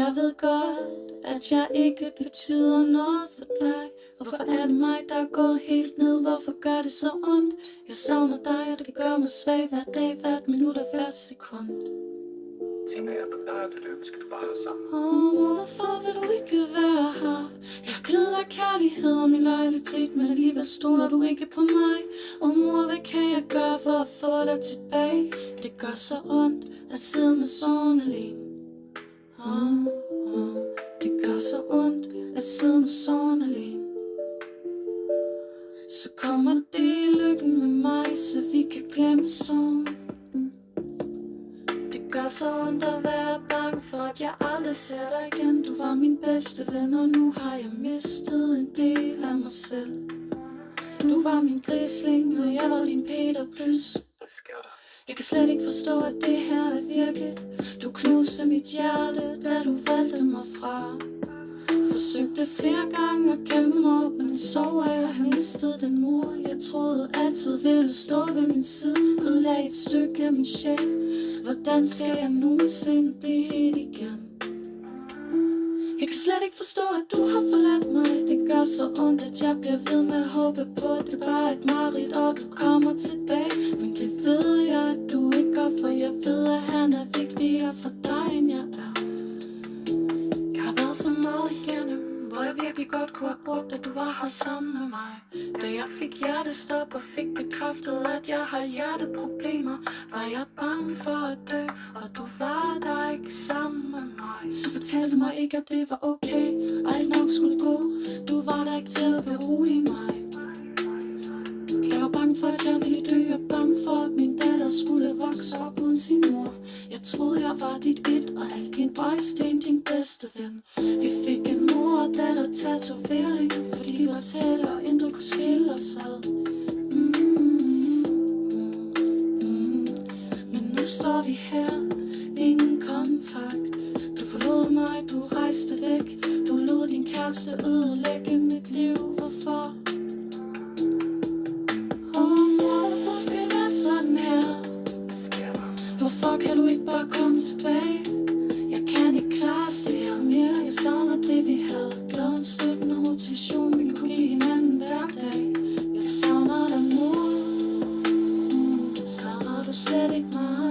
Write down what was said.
Jeg ved godt, at jeg ikke betyder noget for dig. Hvorfor er det mig, der er gået helt ned? Hvorfor gør det så ondt? Jeg savner dig, og det gør mig svag hver dag, hvert minut og hvert sekund. Tænker jeg på dig, det løb, skal du bare have sammen. Hvorfor vil du ikke være her? Jeg har givet dig kærlighed og min loyalitet, men alligevel stoler du ikke på mig. Mor, hvad kan jeg gøre for at få dig tilbage? Det gør så ondt at sidde med sorgen alene. Det gør så ondt at sidde med sorgen alene. Så kommer det lykken med mig, så vi kan glemme sorgen. Det gør så ondt at være bange for, at jeg aldrig ser dig igen. Du var min bedste ven, og nu har jeg mistet en del af mig selv. Du var min grisling, og jeg var din Peter Plys. Jeg kan slet ikke forstå, at det her er virkeligt. Du knuste mit hjerte, da du valgte mig fra. Forsøgte flere gange at kæmpe mig op, men så er jeg mistet den mor, jeg troede altid ville stå ved min side. Ødelagde et stykke af min sjæl. Hvordan skal jeg nogensinde blive helt igen? Jeg kan slet ikke forstå, at du har forladt mig. Det gør så ondt, at jeg bliver ved med at håbe på, at det bare er et mareridt, og du kommer tilbage. Men det ved jeg, at du ikke gør, for jeg ved, at han er vigtigere for dig, end jeg er. Jeg har været så meget igennem, hvor jeg virkelig godt kunne have brugt, at du var her sammen med mig. Da jeg fik hjertestop og fik bekræftet, at jeg har hjerteproblemer, var jeg bange for at dø, og du var der ikke sammen med mig. Du fortalte mig ikke, at det var okay, alt nok skulle gå. Du var der ikke til at berolige mig. Jeg var bange for, at jeg ville dø, og bange for, at min datter skulle vokse op uden sin mor. Jeg troede, jeg var dit et, og al din øjesten, din bedste ven. Vi fik en mor og datter tatovering, fordi vi var tætte, og intet kunne skille os ad. Men nu står vi her, ingen kontakt. Du forlod mig, du rejste væk. Du lod din kæreste ødelægge mit liv. Hvorfor? Hvorfor skal det være sådan her? Hvorfor kan du ikke bare komme tilbage? Jeg kan ikke klare det her mere. Jeg savner det vi havde. Glæden, støtten og motivation, vi kunne give hinanden hver dag. Jeg savner dig, mor. Savner du slet ikke mig?